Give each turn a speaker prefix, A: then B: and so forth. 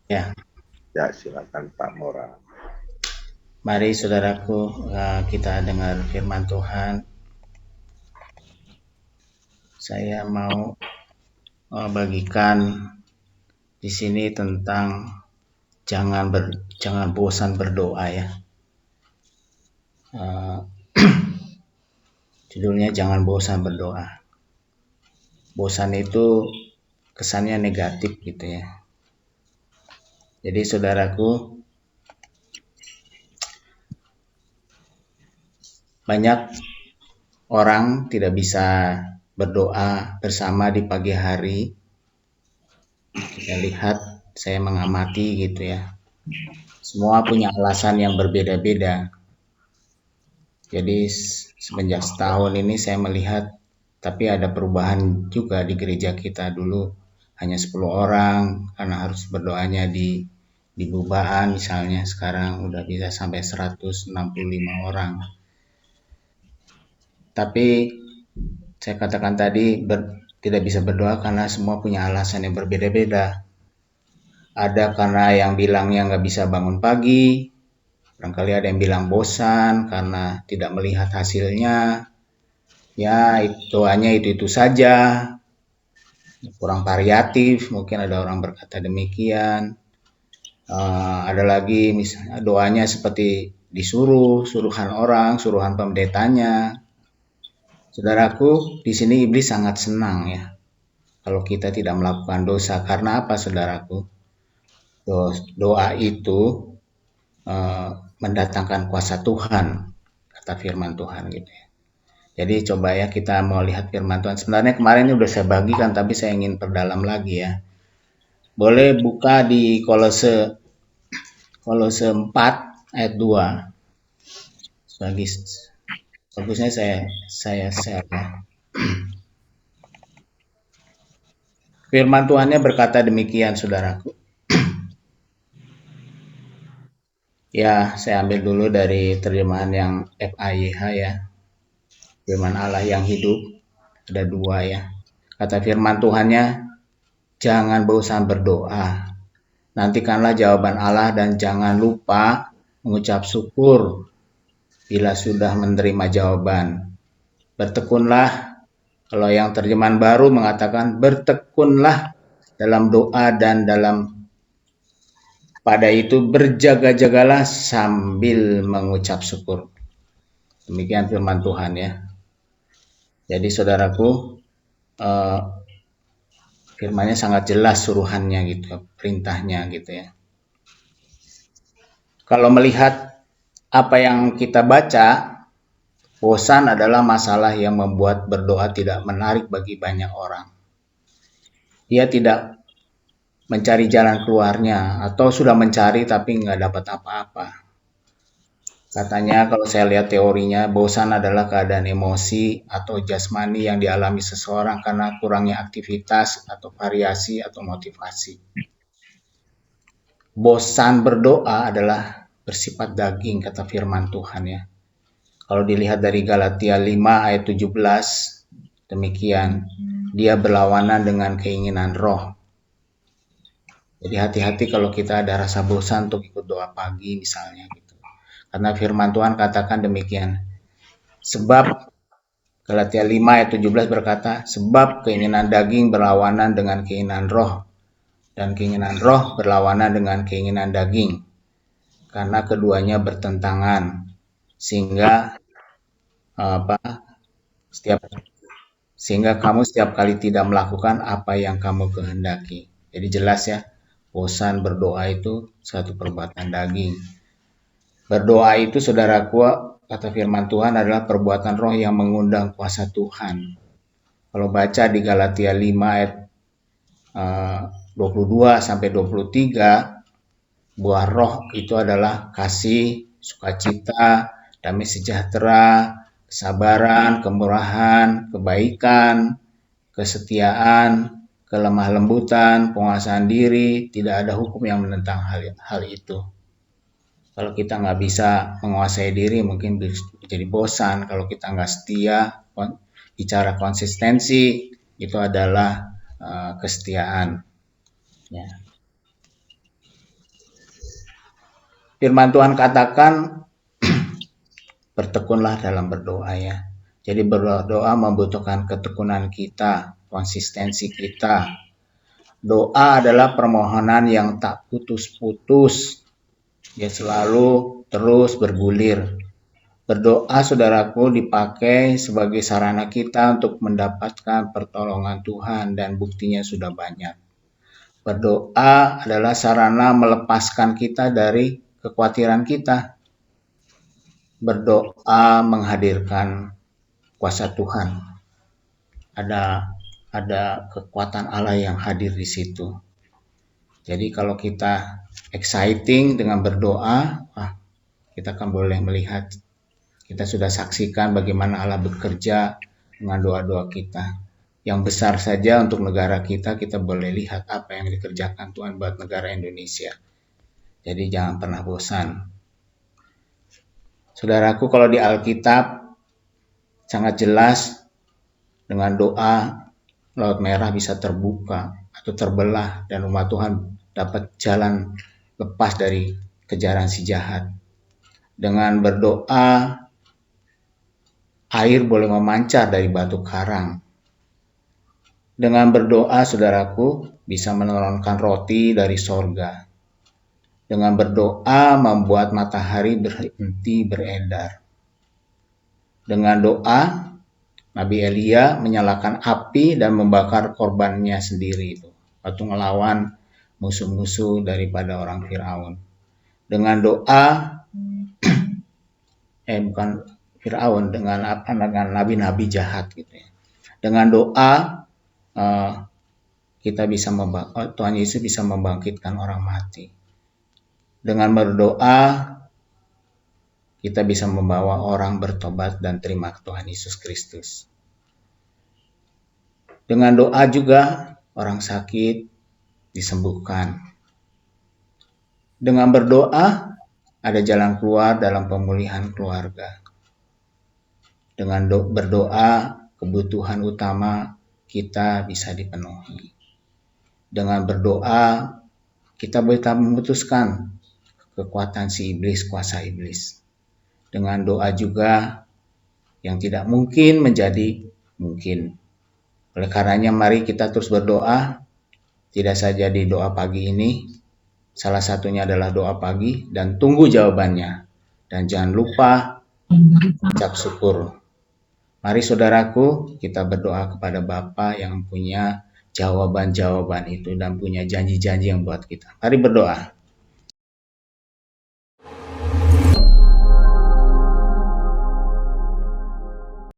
A: Ya,
B: Ya, silakan Pak Mora.
A: mari saudaraku, kita dengar firman Tuhan. Saya mau bagikan di sini tentang jangan bosan berdoa ya. Eh, Judulnya jangan bosan berdoa. Bosan itu kesannya negatif gitu ya. Jadi saudaraku, banyak orang tidak bisa berdoa bersama di pagi hari. Kita lihat, saya mengamati gitu ya. Semua punya alasan yang berbeda-beda. Jadi semenjak setahun ini saya melihat, tapi ada perubahan juga di gereja kita. Dulu hanya 10 orang karena harus berdoanya di bubaan misalnya, sekarang udah bisa sampai 165 orang. Tapi saya katakan tadi tidak bisa berdoa karena semua punya alasan yang berbeda-beda. Ada karena yang bilangnya nggak bisa bangun pagi, barangkali ada yang bilang bosan karena tidak melihat hasilnya. Ya, doanya itu saja, kurang variatif, mungkin ada orang berkata demikian. Ada lagi misalnya doanya seperti suruhan orang, suruhan pendetanya. Saudaraku, di sini iblis sangat senang ya kalau kita tidak melakukan dosa. Karena apa, saudaraku? Doa itu eh, mendatangkan kuasa Tuhan, kata firman Tuhan gitu ya. Jadi coba ya kita mau lihat firman Tuhan. Sebenarnya kemarin ini udah saya bagikan, tapi saya ingin perdalam lagi ya. Boleh buka di Kolose 4 ayat 2. Bagi bagusnya saya share ya. Firman Tuhannya berkata demikian, saudaraku. Ya, saya ambil dulu dari terjemahan yang FAYH ya. Firman Allah yang hidup, ada dua ya. Kata firman Tuhannya, jangan bosan berdoa. Nantikanlah jawaban Allah dan jangan lupa mengucap syukur bila sudah menerima jawaban. Bertekunlah, kalau yang terjemahan baru mengatakan bertekunlah dalam doa dan dalam pada itu berjaga-jagalah sambil mengucap syukur. Demikian firman Tuhan ya. Jadi saudaraku, eh, firmannya sangat jelas suruhannya gitu, perintahnya gitu ya. Kalau melihat apa yang kita baca, bosan adalah masalah yang membuat berdoa tidak menarik bagi banyak orang. Dia tidak mencari jalan keluarnya atau sudah mencari tapi nggak dapat apa-apa. Katanya kalau saya lihat teorinya, bosan adalah keadaan emosi atau jasmani yang dialami seseorang karena kurangnya aktivitas atau variasi atau motivasi. Bosan berdoa adalah bersifat daging, kata firman Tuhan ya. Kalau dilihat dari Galatia 5 ayat 17, demikian. Dia berlawanan dengan keinginan roh. Jadi hati-hati kalau kita ada rasa bosan untuk ikut doa pagi misalnya gitu. Karena firman Tuhan katakan demikian. Sebab Galatia 5 ayat 17 berkata, sebab keinginan daging berlawanan dengan keinginan roh dan keinginan roh berlawanan dengan keinginan daging. Karena keduanya bertentangan sehingga apa setiap sehingga kamu setiap kali tidak melakukan apa yang kamu kehendaki. Jadi jelas ya, bosan berdoa itu satu perbuatan daging. Berdoa itu saudaraku, kata firman Tuhan adalah perbuatan roh yang mengundang kuasa Tuhan. Kalau baca di Galatia 5 ayat 22 sampai 23, buah roh itu adalah kasih, sukacita, damai sejahtera, kesabaran, kemurahan, kebaikan, kesetiaan, kelemah lembutan, penguasaan diri. Tidak ada hukum yang menentang hal itu. Kalau kita nggak bisa menguasai diri, mungkin jadi bosan. Kalau kita nggak setia, bicara konsistensi, itu adalah kesetiaan. Ya. Firman Tuhan katakan, bertekunlah dalam berdoa ya. Jadi berdoa membutuhkan ketekunan kita, konsistensi kita. Doa adalah permohonan yang tak putus-putus. Dia selalu terus bergulir. Berdoa, saudaraku, dipakai sebagai sarana kita untuk mendapatkan pertolongan Tuhan dan buktinya sudah banyak. Berdoa adalah sarana melepaskan kita dari kekhawatiran kita. Berdoa menghadirkan kuasa Tuhan. Ada kekuatan Allah yang hadir di situ. Jadi kalau kita exciting dengan berdoa, kita akan boleh melihat, kita sudah saksikan bagaimana Allah bekerja dengan doa-doa kita. Yang besar saja untuk negara kita boleh lihat apa yang dikerjakan Tuhan buat negara Indonesia. Jadi jangan pernah bosan. Saudaraku, kalau di Alkitab sangat jelas dengan doa Laut Merah bisa terbuka atau terbelah dan umat Tuhan dapat jalan lepas dari kejaran si jahat. Dengan berdoa, air boleh memancar dari batu karang. Dengan berdoa, saudaraku, bisa menurunkan roti dari sorga. Dengan berdoa, membuat matahari berhenti beredar. Dengan doa, Nabi Elia menyalakan api dan membakar korbannya sendiri, waktu melawan musuh-musuh daripada orang Firaun. Dengan doa, bukan Firaun, dengan nabi-nabi jahat gitu ya. Dengan doa, kita bisa Tuhan Yesus bisa membangkitkan orang mati. Dengan berdoa, kita bisa membawa orang bertobat dan terima Tuhan Yesus Kristus. Dengan doa juga orang sakit disembuhkan. Dengan berdoa ada jalan keluar dalam pemulihan keluarga. Dengan berdoa kebutuhan utama kita bisa dipenuhi. Dengan berdoa kita bisa memutuskan kekuatan si iblis, kuasa iblis. Dengan doa juga yang tidak mungkin menjadi mungkin. Oleh karenanya mari kita terus berdoa, tidak saja di doa pagi ini, salah satunya adalah doa pagi dan tunggu jawabannya. Dan jangan lupa ucap syukur. Mari saudaraku, kita berdoa kepada Bapa yang punya jawaban-jawaban itu dan punya janji-janji yang buat kita. Mari berdoa.